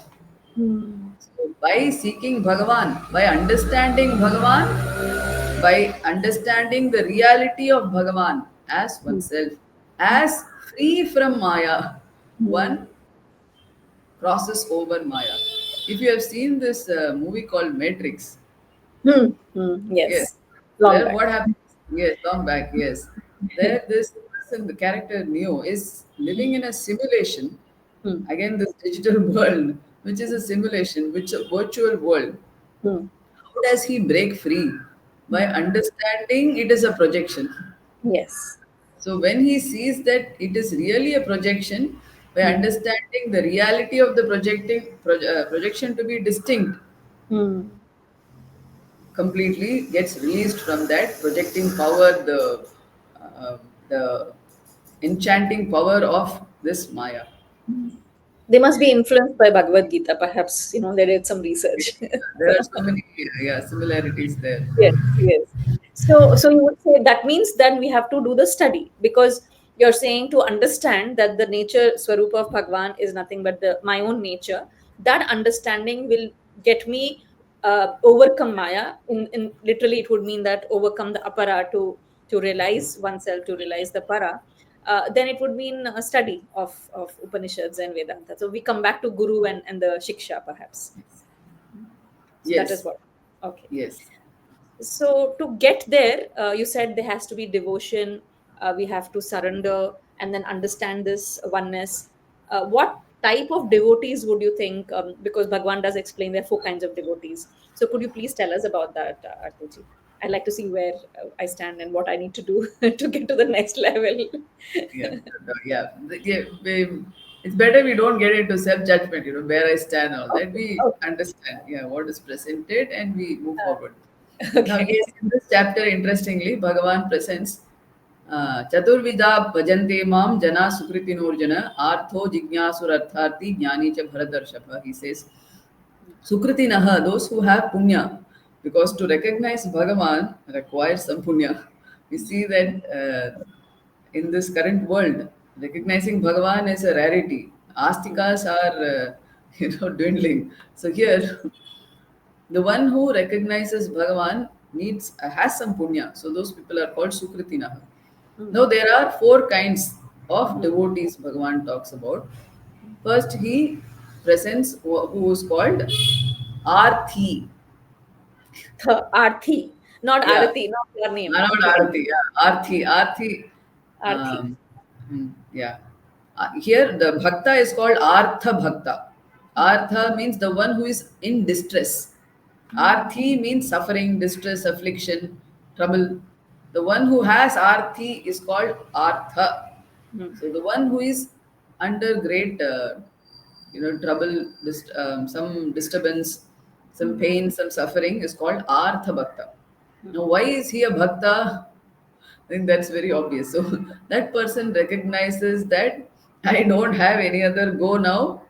Speaker 1: Hmm.
Speaker 2: So by seeking Bhagavan, by understanding Bhagavan, by understanding the reality of Bhagavan as
Speaker 1: Hmm.
Speaker 2: oneself, as free from Maya,
Speaker 1: Hmm.
Speaker 2: one crosses over Maya. If you have seen this movie called Matrix,
Speaker 1: Hmm. Hmm.
Speaker 2: yes,
Speaker 1: Yes. Long
Speaker 2: there
Speaker 1: back.
Speaker 2: what happens? Yes, long back, yes. There, this person, the character Neo, is living in a simulation.
Speaker 1: Hmm.
Speaker 2: Again, this digital world, which is a simulation, which is a virtual world.
Speaker 1: Hmm.
Speaker 2: How does he break free? By understanding it is a projection.
Speaker 1: Yes.
Speaker 2: So when he sees that it is really a projection, by
Speaker 1: Hmm.
Speaker 2: understanding the reality of the projection to be distinct,
Speaker 1: Hmm.
Speaker 2: completely gets released from that projecting power, the enchanting power of this Maya.
Speaker 1: They must be influenced by Bhagavad Gita. Perhaps they did some research.
Speaker 2: There are so many similarities there.
Speaker 1: Yes, yes. So you would say that means that we have to do the study because you're saying to understand that the nature Swarupa of Bhagwan is nothing but the my own nature. That understanding will get me overcome Maya. In literally, it would mean that overcome the aparaa to realize oneself, to realize the para. Then it would mean a study of Upanishads and Vedanta. So we come back to Guru and the Shiksha, perhaps. So that is
Speaker 2: Yes,
Speaker 1: what. Okay.
Speaker 2: yes.
Speaker 1: So to get there, you said there has to be devotion. We have to surrender and then understand this oneness. What type of devotees would you think? Because Bhagwan does explain there are four kinds of devotees. So could you please tell us about that, Artuji? I'd like to see where I stand and what I need to do to get to the next level.
Speaker 2: Yeah, yeah, it's better we don't get into self-judgment, where I stand, all that. We
Speaker 1: Okay.
Speaker 2: understand, yeah, what is presented and we move forward. Now,
Speaker 1: Okay.
Speaker 2: yes, in this chapter, interestingly, Bhagavan presents Chaturvida bhajante mam jana sukritinurjana artho jignyasurartharthi jnani cha bharadarshapha. He says, Sukritinaha, those who have punya, because to recognize Bhagavan requires some punya. We see that in this current world, recognizing Bhagavan is a rarity. Astikas are, dwindling. So here, the one who recognizes Bhagavan needs has some punya. So those people are called Sukritinaha. Now
Speaker 1: Mm,
Speaker 2: there are four kinds of
Speaker 1: mm,
Speaker 2: devotees Bhagavan talks about. First, he presents who is called Arthi.
Speaker 1: Arthi, not
Speaker 2: Yeah,
Speaker 1: Arati, not your name.
Speaker 2: not
Speaker 1: Okay.
Speaker 2: Arati. Yeah, Arthi. Arthi.
Speaker 1: Arthi.
Speaker 2: Yeah. Here the bhakta is called Artha Bhakta. Artha means the one who is in distress. Arthi means suffering, distress, affliction, trouble. The one who has Arthi is called Artha.
Speaker 1: Mm,
Speaker 2: So the one who is under great, trouble, some disturbance, some
Speaker 1: mm,
Speaker 2: pain, some suffering is called Artha Bhakta. Now,
Speaker 1: mm.
Speaker 2: why is he a Bhakta? I think that's very obvious. So that person recognizes that I don't have any other go now.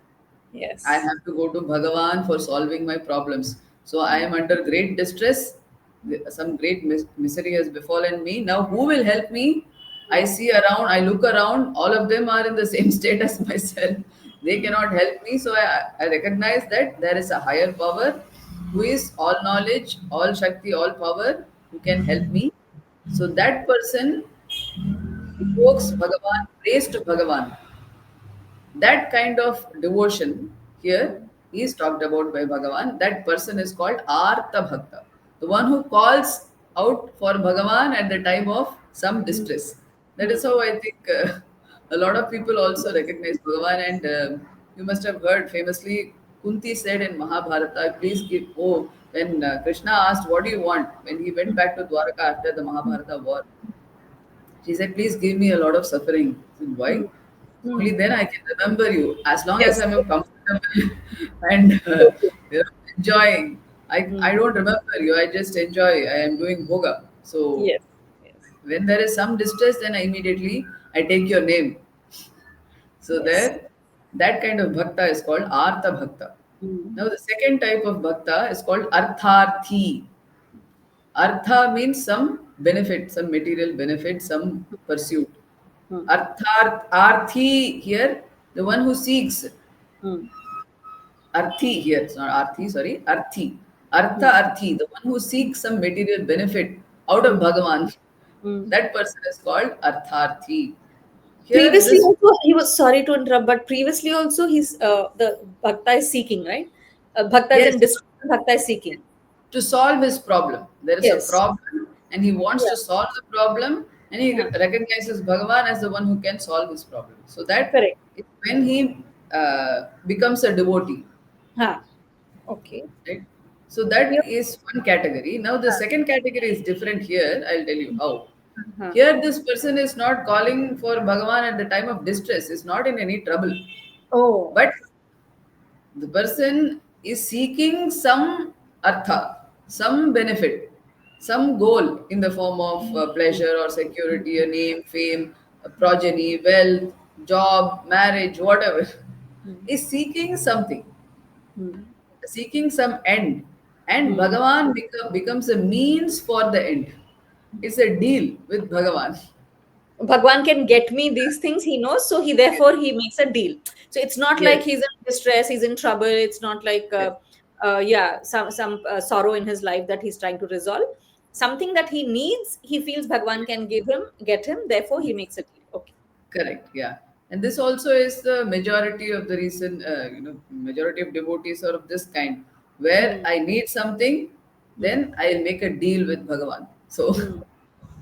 Speaker 2: I
Speaker 1: Yes.
Speaker 2: have to go to Bhagavan for solving my problems. So I am under great distress. Some great misery has befallen me. Now, who will help me? I see around, I look around, all of them are in the same state as myself. They cannot help me. So I recognize that there is a higher power who is all knowledge, all Shakti, all power, who can help me. So that person evokes Bhagavan, prays to Bhagavan. That kind of devotion here
Speaker 1: Mm,
Speaker 2: is talked about by Bhagavan. That person is called Artha Bhakta, the one who calls out for Bhagavan at the time of some
Speaker 1: mm,
Speaker 2: distress. That is
Speaker 1: mm.
Speaker 2: how I think a lot of people also recognize Bhagavan. And you must have heard famously, Kunti said in Mahabharata, please give, oh, when Krishna asked, what do you want? When he went back to Dwaraka after the Mahabharata war, she said, please give me a lot of suffering. I said, why?
Speaker 1: Mm, mm.
Speaker 2: Only then I can remember you. As long as
Speaker 1: Yes.
Speaker 2: I'm comfortable and
Speaker 1: Okay.
Speaker 2: enjoying, I
Speaker 1: Mm.
Speaker 2: don't remember you. I just enjoy. I am doing boga. So
Speaker 1: Yes. Yes.
Speaker 2: when there is some distress, then I take your name. So
Speaker 1: Yes.
Speaker 2: there, that kind of bhakta is called Artha Bhakta.
Speaker 1: Mm,
Speaker 2: Now the second type of bhakta is called Artharthi. Artha means some benefit, some material benefit, some pursuit.
Speaker 1: mm,
Speaker 2: Arthi here, the one who seeks.
Speaker 1: mm,
Speaker 2: Arthi here, it's not Arthi, sorry, Arthi. Artha
Speaker 1: mm,
Speaker 2: Arthi, the one who seeks some material benefit out of
Speaker 1: mm,
Speaker 2: Bhagavan.
Speaker 1: mm.
Speaker 2: That person is called Artharthi. Here,
Speaker 1: Previously,
Speaker 2: this,
Speaker 1: also, he was sorry to interrupt, but previously also he's the bhakta is seeking, right? Bhakta is in
Speaker 2: yes,
Speaker 1: distress, bhakta is seeking.
Speaker 2: to solve his problem. There is a
Speaker 1: Yes.
Speaker 2: problem and he wants
Speaker 1: Yeah.
Speaker 2: to solve the problem, and he
Speaker 1: Huh.
Speaker 2: recognizes Bhagavan as the one who can solve his problem. So that
Speaker 1: Correct.
Speaker 2: is when he becomes a devotee.
Speaker 1: Huh. Okay.
Speaker 2: Right? So
Speaker 1: Yeah.
Speaker 2: that is one category. Now the
Speaker 1: Huh.
Speaker 2: second category is different here. I'll tell you how.
Speaker 1: Huh.
Speaker 2: Here, this person is not calling for Bhagavan at the time of distress, is not in any trouble.
Speaker 1: Oh.
Speaker 2: But the person is seeking some artha, some benefit, some goal in the form of pleasure or security, a name, fame, a progeny, wealth, job, marriage, whatever.
Speaker 1: Hmm.
Speaker 2: Is seeking something,
Speaker 1: Hmm.
Speaker 2: seeking some end. And
Speaker 1: Hmm.
Speaker 2: Bhagavan becomes a means for the end. It's a deal with Bhagavan.
Speaker 1: Bhagwan can get me these things he knows, so he therefore he makes a deal. So it's not like
Speaker 2: Yes,
Speaker 1: he's in distress, he's in trouble. It's not like
Speaker 2: yes.
Speaker 1: some sorrow in his life that he's trying to resolve, something that he needs, he feels Bhagwan can get him, therefore he makes a deal. Okay.
Speaker 2: Correct. Yeah. And this also is the majority of the reason, majority of devotees are of this kind, where
Speaker 1: Hmm.
Speaker 2: I need something,
Speaker 1: Hmm.
Speaker 2: then I'll make a deal with Bhagavan. So,
Speaker 1: Hmm.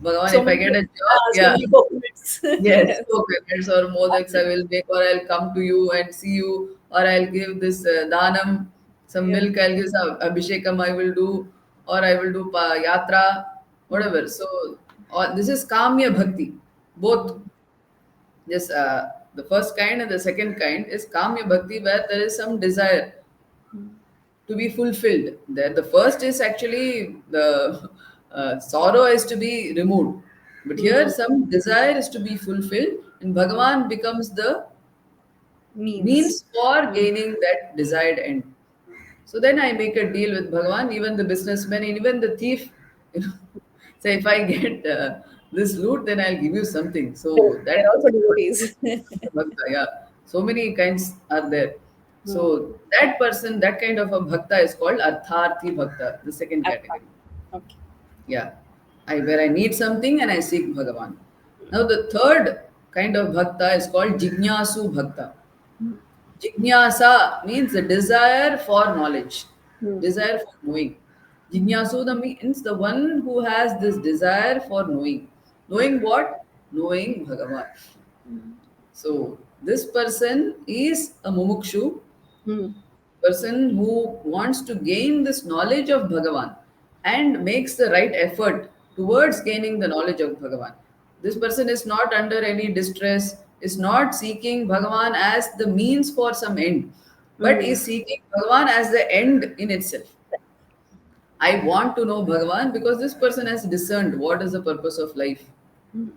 Speaker 2: Bhagavan,
Speaker 1: So
Speaker 2: if I
Speaker 1: many,
Speaker 2: get a job,
Speaker 1: so
Speaker 2: yeah,
Speaker 1: many coconuts.
Speaker 2: yes,
Speaker 1: Yes.
Speaker 2: coconuts or modaks I will make, or I'll come to you and see you, or I'll give this danam, some
Speaker 1: Yeah.
Speaker 2: milk, I'll give some abhishekam, I will do, or I will do yatra,
Speaker 1: Hmm.
Speaker 2: whatever. So, this is kamya bhakti. Both
Speaker 1: Hmm.
Speaker 2: this the first kind and the second kind is kamya bhakti, where there is some desire
Speaker 1: Hmm.
Speaker 2: to be fulfilled. There, the first is actually the sorrow is to be removed, but here
Speaker 1: Hmm.
Speaker 2: some desire is to be fulfilled, and Bhagavan becomes the
Speaker 1: Means.
Speaker 2: means for
Speaker 1: Hmm.
Speaker 2: gaining that desired end. So then I make a deal with Bhagavan, even the businessman, and even the thief. You know, say if I get this loot, then I'll give you something. So
Speaker 1: They're
Speaker 2: that
Speaker 1: also devotees.
Speaker 2: bhakta, yeah. So many kinds are there.
Speaker 1: Hmm.
Speaker 2: So that person, that kind of a bhakta is called Artharthi Bhakta, the second
Speaker 1: Atta.
Speaker 2: category.
Speaker 1: Okay.
Speaker 2: Yeah. Where I need something and I seek Bhagavan. Now the third kind of bhakta is called Jignasu Bhakta.
Speaker 1: Hmm.
Speaker 2: Jignasa means the desire for knowledge,
Speaker 1: Hmm.
Speaker 2: desire for knowing. Jignasu the means the one who has this desire for knowing. Knowing what? Knowing Bhagavan.
Speaker 1: Hmm.
Speaker 2: So this person is a mumukshu,
Speaker 1: Hmm.
Speaker 2: person who wants to gain this knowledge of Bhagavan and makes the right effort towards gaining the knowledge of Bhagavan. This person is not under any distress, is not seeking Bhagavan as the means for some end, but
Speaker 1: Hmm.
Speaker 2: is seeking Bhagavan as the end in itself. I want to know Bhagavan because this person has discerned what is the purpose of life.
Speaker 1: Hmm.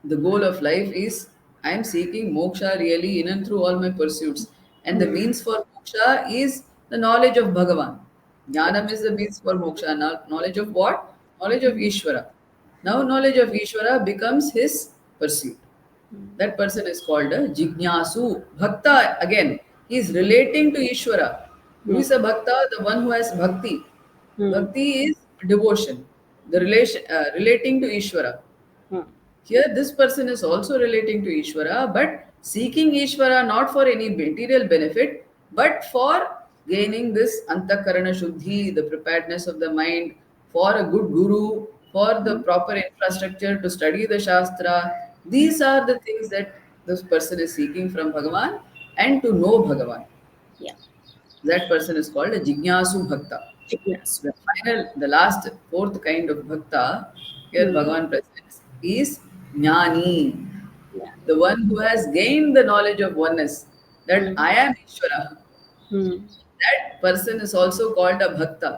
Speaker 2: The goal of life is I am seeking moksha really in and through all my pursuits, and the
Speaker 1: Hmm.
Speaker 2: means for moksha is the knowledge of Bhagavan. Jnanam
Speaker 1: Correct.
Speaker 2: is the means for moksha. Knowledge of what? Knowledge of
Speaker 1: Hmm.
Speaker 2: Ishvara. Now
Speaker 1: Hmm.
Speaker 2: knowledge of Ishvara becomes his pursuit.
Speaker 1: Hmm.
Speaker 2: That person is called a jignasu bhakta. Again, he is relating to Ishvara. Who
Speaker 1: Hmm.
Speaker 2: is a bhakta? The one who has bhakti.
Speaker 1: Hmm.
Speaker 2: Bhakti is devotion, the relation relating to Ishvara.
Speaker 1: Hmm.
Speaker 2: Here, this person is also relating to Ishvara, but seeking Ishvara not for any material benefit, but for gaining this antakarana shuddhi, the preparedness of the mind, for a good guru, for the
Speaker 1: Hmm.
Speaker 2: proper infrastructure to study the Shastra. These are the things that this person is seeking from Bhagavan and to know Bhagavan.
Speaker 1: Yeah.
Speaker 2: That person is called a Jignasu Bhakta.
Speaker 1: Jignasu.
Speaker 2: The last, fourth kind of bhakta here
Speaker 1: Hmm.
Speaker 2: Bhagavan presents is jnani,
Speaker 1: Yeah.
Speaker 2: the one who has gained the knowledge of oneness, that
Speaker 1: Hmm.
Speaker 2: I am Ishvara.
Speaker 1: Hmm.
Speaker 2: That person is also called a bhakta.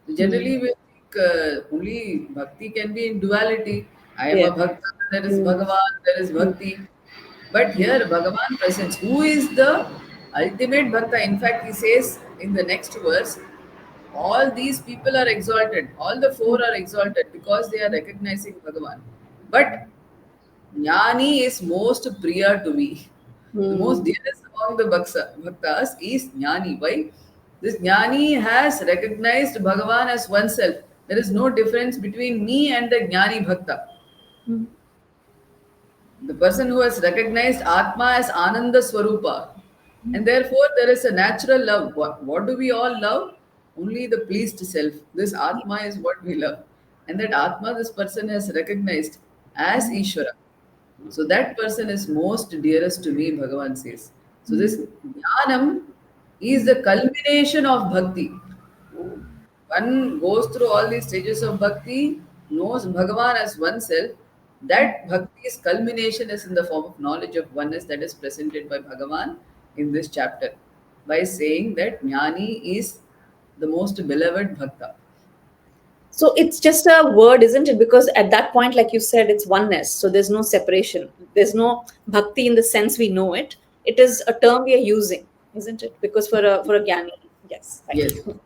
Speaker 1: Hmm.
Speaker 2: Generally, we think only bhakti can be in duality. I am a
Speaker 1: Yes.
Speaker 2: bhakta, there is
Speaker 1: Hmm.
Speaker 2: Bhagavan, there is
Speaker 1: Hmm.
Speaker 2: bhakti. But
Speaker 1: Hmm.
Speaker 2: here Bhagavan presents who is the ultimate bhakta. In fact, he says in the next verse, all these people are exalted, all the four are exalted because they are recognizing Bhagavan. But Jnani is most priya to me. The most
Speaker 1: Hmm.
Speaker 2: dearest among the bhaktas is Jnani. Why? This Jnani has recognized Bhagavan as oneself. There is no difference between me and the Jnani bhakta.
Speaker 1: Hmm.
Speaker 2: The person who has recognized Atma as Ananda Swarupa. And therefore, there is a natural love. What do we all love? Only the pleased self. This Atma is what we love. And that Atma, this person has recognized as
Speaker 1: Hmm.
Speaker 2: Ishvara. So that person is most dearest to me, Bhagavan says. So
Speaker 1: Hmm.
Speaker 2: this Jnanam is the culmination of bhakti. One goes through all these stages of bhakti, knows Bhagavan as oneself. That bhakti's culmination is in the form of knowledge of oneness that is presented by Bhagavan in this chapter by saying that Jnani is the most beloved bhakta.
Speaker 1: So it's just a word, isn't it? Because at that point, like you said, it's oneness. So there's no separation. There's no bhakti in the sense we know it. It is a term we are using, isn't it? Because for a jnani, yes, thank
Speaker 2: Yes.
Speaker 1: you.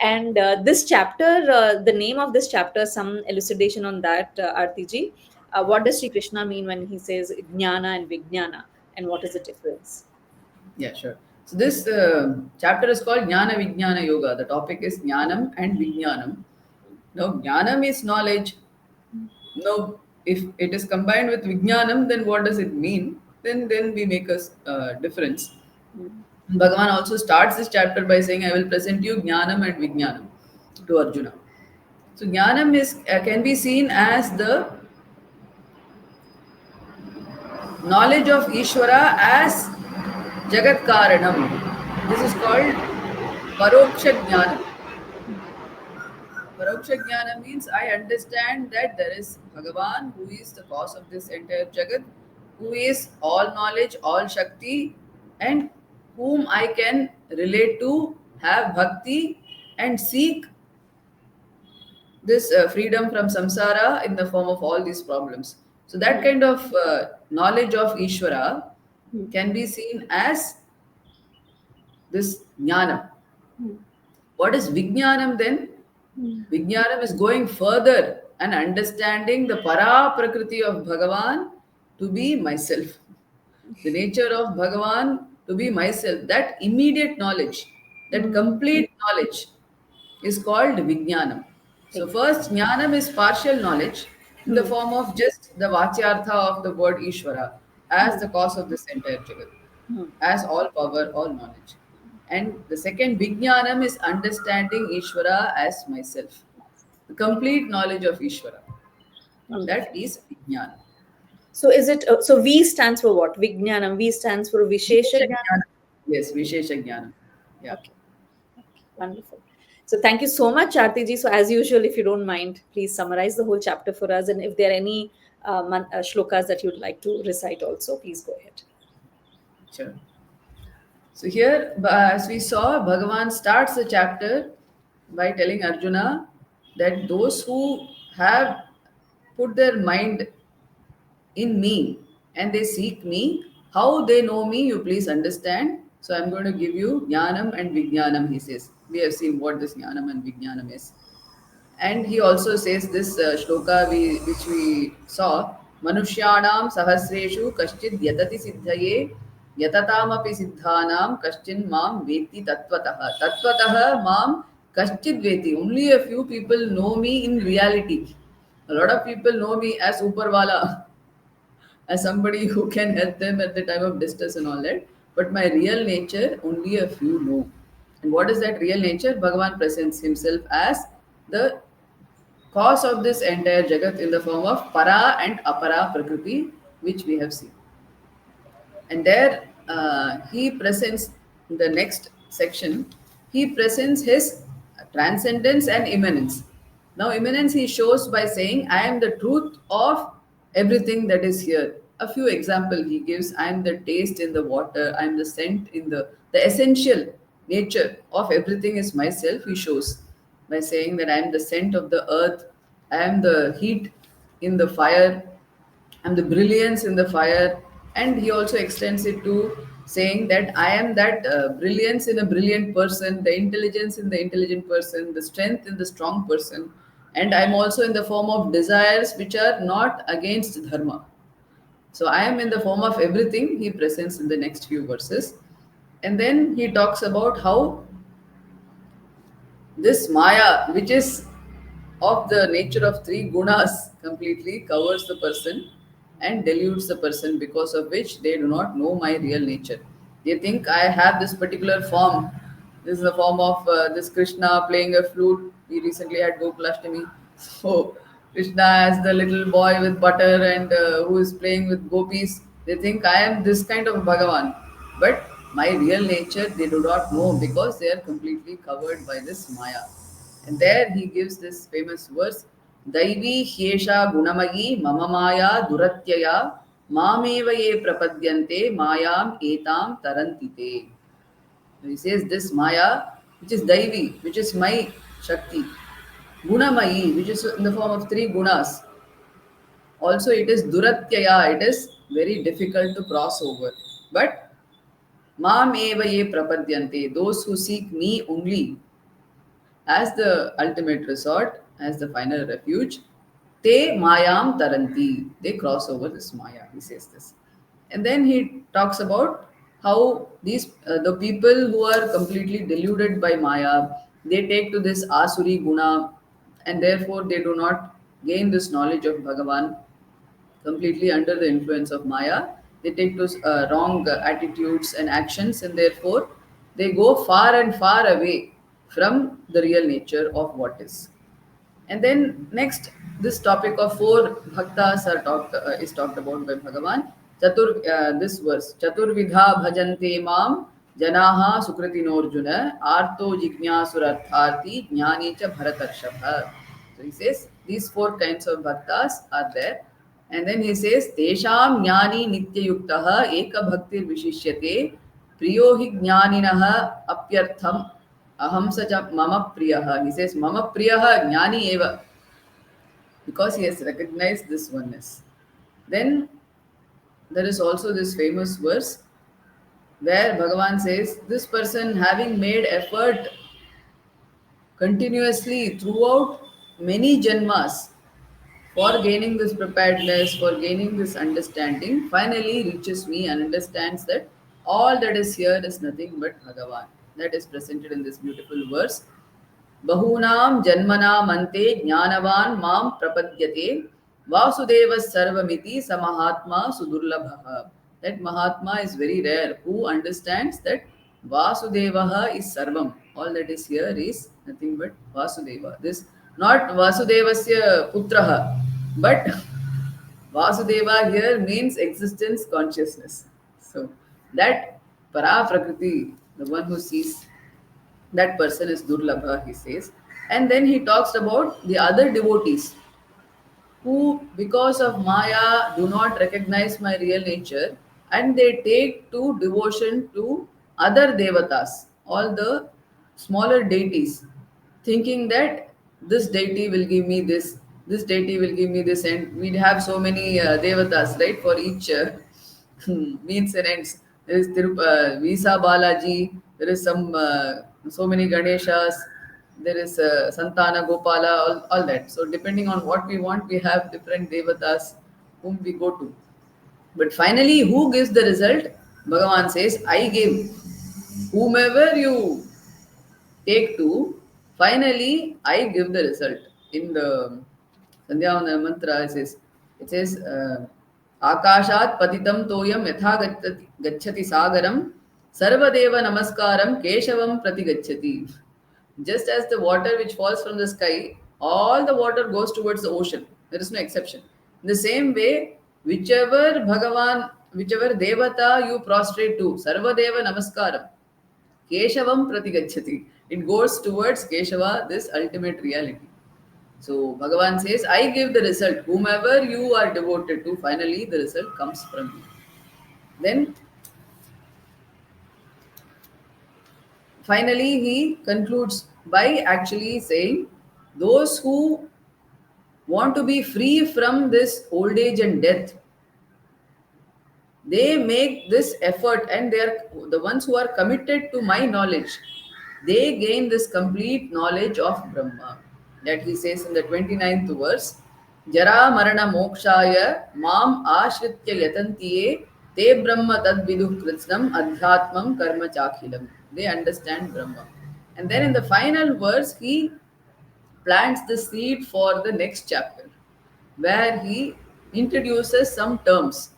Speaker 1: And this chapter, the name of this chapter, some elucidation on that, Arti ji. What does Sri Krishna mean when he says jnana and vijnana, and what is the difference?
Speaker 2: Yeah, sure. So this chapter is called Jnana Vijnana Yoga. The topic is Jnanam and Vijnanam. Now, Jnanam is knowledge. Now, if it is combined with Vijnanam, then what does it mean? Then we make a difference. Bhagavan also starts this chapter by saying, I will present you Jnanam and Vijnanam to Arjuna. So Jnanam is can be seen as the knowledge of Ishvara as Jagat Karanam. This is called Paroksha Jnana. Paroksha Jnana means I understand that there is Bhagavan who is the cause of this entire Jagat, who is all knowledge, all Shakti, and whom I can relate to, have bhakti, and seek this freedom from samsara in the form of all these problems. So that kind of knowledge of Ishvara can be seen as this jnana. What is vijnanam then? Vijnanam is going further and understanding the paraa prakriti of Bhagavan to be myself. The nature of Bhagavan to be myself. That immediate knowledge, that complete knowledge is called vijnanam. So first, jnanam is partial knowledge in the form of just the vachyartha of the word Ishvara as the cause of this entire jagat, as all power, all knowledge. And the second, vijnanam is understanding Ishvara as myself. The complete knowledge of Ishvara. That is vijnana.
Speaker 1: So is it so V stands for what? Vijnanam. V stands for Vishesha
Speaker 2: Vishesha
Speaker 1: Jnana.
Speaker 2: jnana. Yes, Vishesha jnana. Yeah.
Speaker 1: Okay. Wonderful. So thank you so much, Aarti ji. So as usual, if you don't mind, please summarize the whole chapter for us. And if there are any shlokas that you'd like to recite also, please go ahead.
Speaker 2: Sure. So here, as we saw, Bhagavan starts the chapter by telling Arjuna that those who have put their mind in me and they seek me, how they know me, you please understand. So I'm going to give you Jnanam and Vijnanam, he says. We have seen what this Jnanam and Vijnanam is. And he also says this shloka which we saw, Manushyanam sahasreshu kaschid yatati siddhaye yatataamapi siddhanam kaschin mam veti tattvataha. Tattvataha mam kaschid veti. Only a few people know me in reality. A lot of people know me as Uparwala, as somebody who can help them at the time of distress and all that. But my real nature, only a few know. And what is that real nature? Bhagavan presents himself as the cause of this entire jagat in the form of para and apara prakriti, which we have seen. And there he presents in the next section, he presents his transcendence and immanence. Now, immanence he shows by saying, I am the truth of everything that is here. A few example he gives, I am the taste in the water, I am the scent in the essential nature of everything is myself, he shows by saying that I am the scent of the earth, I am the heat in the fire, I'm the brilliance in the fire. And he also extends it to saying that I am that brilliance in a brilliant person, the intelligence in the intelligent person, the strength in the strong person. And I'm also in the form of desires which are not against dharma. So I am in the form of everything he presents in the next few verses. And then he talks about how this Maya, which is of the nature of three gunas, completely covers the person and deludes the person, because of which they do not know my real nature. They think I have this particular form. This is the form of this Krishna playing a flute. We recently had Gokulashtami. So Krishna as the little boy with butter and who is playing with gopis. They think I am this kind of Bhagavan. But my real nature they do not know, because they are completely covered by this Maya. And there he gives this famous verse, Daivi Hyesha Gunamayi Mama Maya Duratyaya Mameva ye prapadyante Mayam Etam Tarantite. He says this Maya, which is Daivi, which is my Shakti, Gunamayi, which is in the form of three gunas. Also, it is Duratyaya, it is very difficult to cross over. But Mam eva ye prapadyante, those who seek me only as the ultimate resort, as the final refuge, te mayam taranti, they cross over this Maya, he says this. And then he talks about how these the people who are completely deluded by Maya, they take to this asuri guna, and therefore they do not gain this knowledge of Bhagavan completely under the influence of Maya. They take to wrong attitudes and actions, and therefore they go far and far away from the real nature of what is. And then next, this topic of four bhaktas is talked about by Bhagavan. This verse, Chaturvidha bhajante mam janaha sukritinorjuna arto jignyasurartharti jnani cha bharatarshapha. So he says these four kinds of bhaktas are there. And then he says, Tesham jnani nityayuktaha eka bhaktir vishishyate priyo hi jnaninaha apyartham aham saja mama priyaha. He says, Mama priyaha jnani eva, because he has recognized this oneness. Then there is also this famous verse where Bhagavan says, this person having made effort continuously throughout many janmas for gaining this preparedness, for gaining this understanding, finally reaches me and understands that all that is here is nothing but Bhagavan. That is presented in this beautiful verse. Bahunam janmanam ante jnanavan mam prapadyate vasudeva sarvamiti samahatma sudurlabha. That Mahatma is very rare, who understands that Vasudevaha is sarvam. All that is here is nothing but Vasudeva. This not Vasudevasya putraha, but Vasudeva here means existence, consciousness. So that paraa prakriti, the one who sees, that person is durlabha, he says. And then he talks about the other devotees who, because of Maya, do not recognize my real nature, and they take to devotion to other devatas, all the smaller deities, thinking that this deity will give me this deity will give me this, and we'd have so many devatas, right, for each means and ends. There is Visa Balaji, there is so many Ganeshas, there is Santana Gopala, all that. So depending on what we want, we have different devatas whom we go to. But finally, who gives the result? Bhagavan says, I give. Whomever you take to, finally I give the result. In the Sandhyavana mantra, it says Akashat patitam toyam yatha gacchati sagaram sarvadeva namaskaram keshavam prati gacchati. Just as the water which falls from the sky, all the water goes towards the ocean. There is no exception. In the same way, whichever devata you prostrate to, sarvadeva namaskaram, keshavam prati gacchati. It goes towards Keshava, this ultimate reality. So Bhagavan says, I give the result. Whomever you are devoted to, finally the result comes from you. Then finally he concludes by actually saying, those who want to be free from this old age and death, they make this effort, and they are the ones who are committed to my knowledge. They gain this complete knowledge of Brahma. That he says in the 29th verse, Jara Marana Mokshaya Mam Ashritya Yatantiye Te Brahma Tad Viduh Krishnam Adhyatmam Karma Chakhilam. They understand Brahma. And then in the final verse, he plants the seed for the next chapter, where he introduces some terms,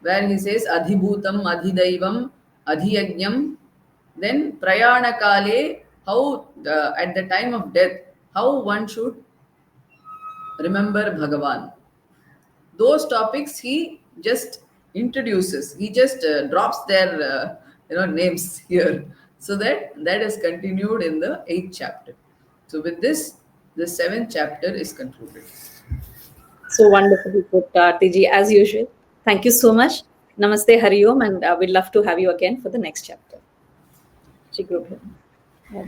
Speaker 2: where he says Adhibhutam, Adhidaivam, Adhiyajnam, then Prayana Kale, how at the time of death, how one should remember Bhagavan. Those topics he just introduces, he just drops their names here, so that is continued in the 8th chapter. So with this, the 7th chapter is concluded.
Speaker 1: So wonderfully put, Arti as usual. Thank you so much. Namaste, Hari Om, and we'd love to have you again for the next chapter. Shri Guru Bhyo. Yeah.